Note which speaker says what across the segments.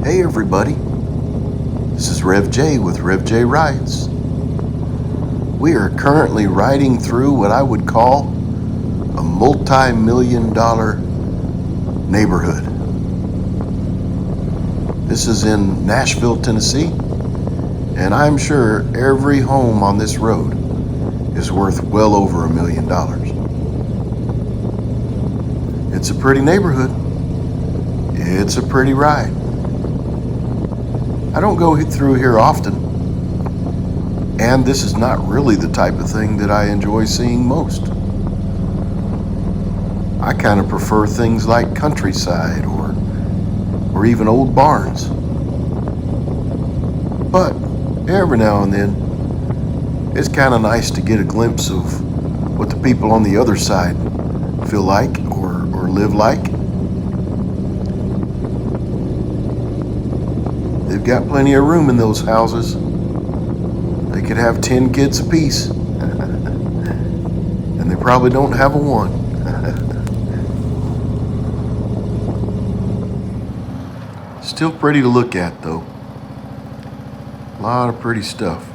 Speaker 1: Hey everybody, this is Rev J with Rev J Rides. We are currently riding through what I would call a multi-million-dollar neighborhood. This is in Nashville, Tennessee, and I'm sure every home on this road is worth well over $1 million. It's a pretty neighborhood. It's a pretty ride. I don't go through here often, and this is not really the type of thing that I enjoy seeing most. I kind of prefer things like countryside or even old barns. But every now and then, it's kind of nice to get a glimpse of what the people on the other side feel like or live like. They've got plenty of room in those houses. They could have 10 kids apiece. And they probably don't have a one. Still pretty to look at though. A lot of pretty stuff.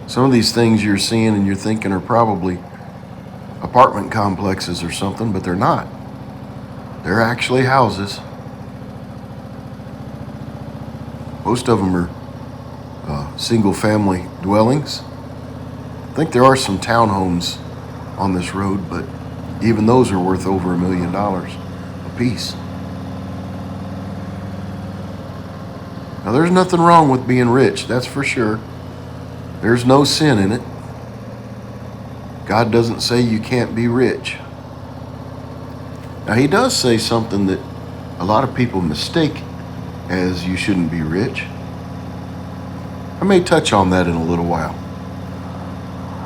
Speaker 1: Some of these things you're seeing and you're thinking are probably apartment complexes or something, but they're not. They're actually houses. Most of them are single-family dwellings. I think there are some townhomes on this road, but even those are worth over $1 million a piece. Now, there's nothing wrong with being rich, that's for sure. There's no sin in it. God doesn't say you can't be rich. Now, he does say something that a lot of people mistake as you shouldn't be rich. I may touch on that in a little while.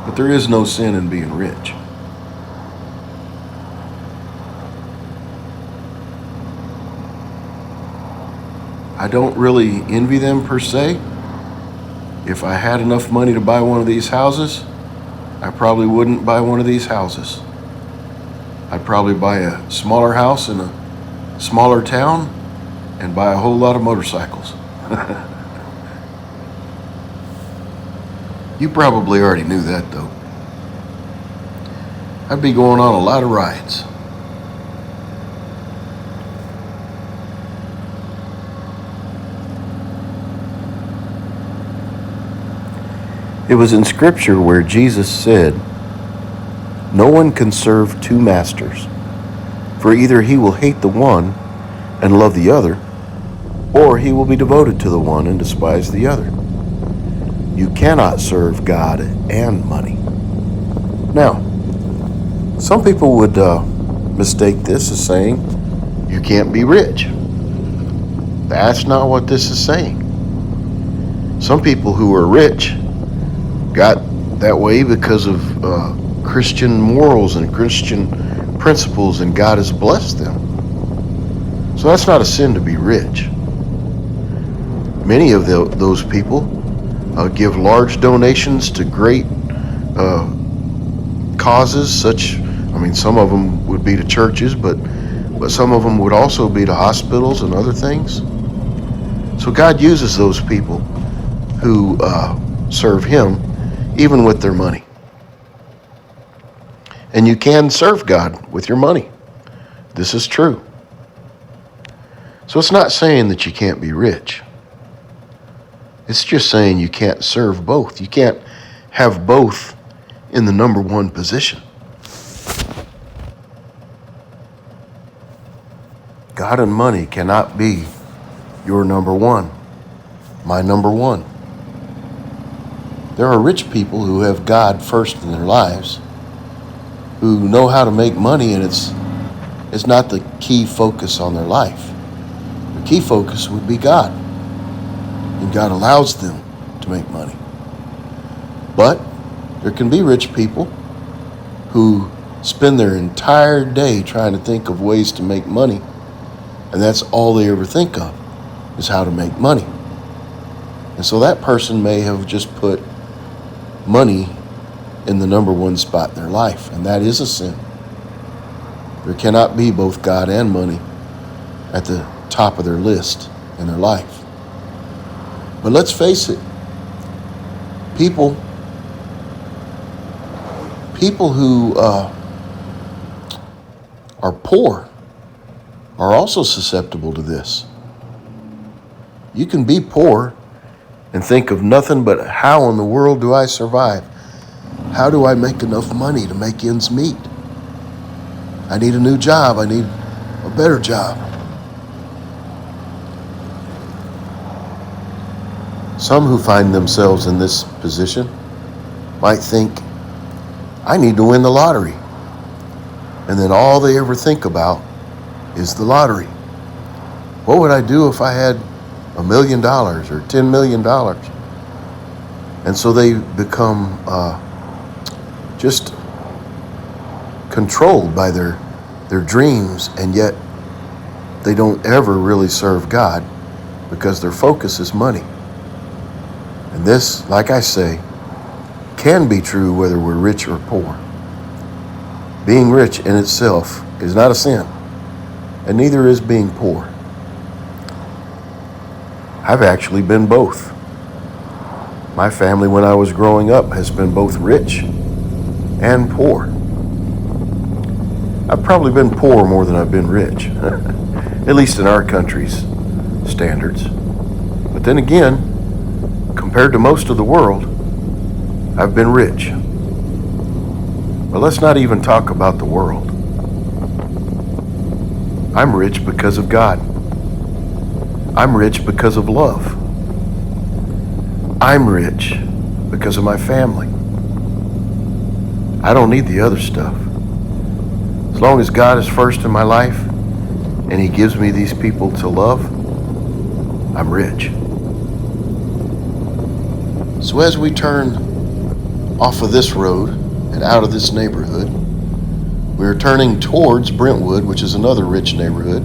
Speaker 1: But there is no sin in being rich. I don't really envy them per se. If I had enough money to buy one of these houses, I probably wouldn't buy one of these houses. I'd probably buy a smaller house in a smaller town and buy a whole lot of motorcycles. You probably already knew that though. I'd be going on a lot of rides. It was in Scripture where Jesus said, "No one can serve two masters, for either he will hate the one and love the other, or he will be devoted to the one and despise the other. You cannot serve God and money." Now, some people would mistake this as saying, you can't be rich. That's not what this is saying. Some people who are rich got that way because of Christian morals and Christian principles, and God has blessed them. So that's not a sin to be rich. Many of those people give large donations to great causes, some of them would be to churches, but some of them would also be to hospitals and other things. So God uses those people who serve Him, even with their money. And you can serve God with your money. This is true. So it's not saying that you can't be rich. It's just saying you can't serve both. You can't have both in the number one position. God and money cannot be your number one, my number one. There are rich people who have God first in their lives, who know how to make money, and it's not the key focus on their life. The key focus would be God. And God allows them to make money. But there can be rich people who spend their entire day trying to think of ways to make money, and that's all they ever think of, is how to make money. And so that person may have just put money in the number one spot in their life, and that is a sin. There cannot be both God and money at the top of their list in their life. But let's face it, people who are poor are also susceptible to this. You can be poor and think of nothing but how in the world do I survive? How do I make enough money to make ends meet? I need a new job. I need a better job. Some who find themselves in this position might think, I need to win the lottery. And then all they ever think about is the lottery. What would I do if I had $1 million or $10 million? And so they become just controlled by their dreams, and yet they don't ever really serve God because their focus is money. And this, like I say, can be true whether we're rich or poor. Being rich in itself is not a sin, and neither is being poor. I've actually been both. My family, when I was growing up, has been both rich and poor. I've probably been poor more than I've been rich, at least in our country's standards. But then again, compared to most of the world, I've been rich. But let's not even talk about the world. I'm rich because of God. I'm rich because of love. I'm rich because of my family. I don't need the other stuff. As long as God is first in my life and He gives me these people to love, I'm rich. So as we turn off of this road and out of this neighborhood, we're turning towards Brentwood, which is another rich neighborhood.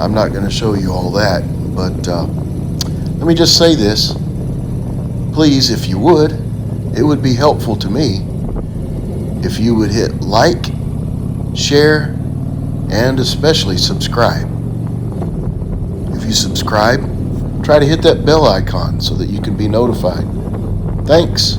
Speaker 1: I'm not going to show you all that, but let me just say this. Please, if you would, it would be helpful to me if you would hit like, share, and especially subscribe. If you subscribe, try to hit that bell icon so that you can be notified. Thanks.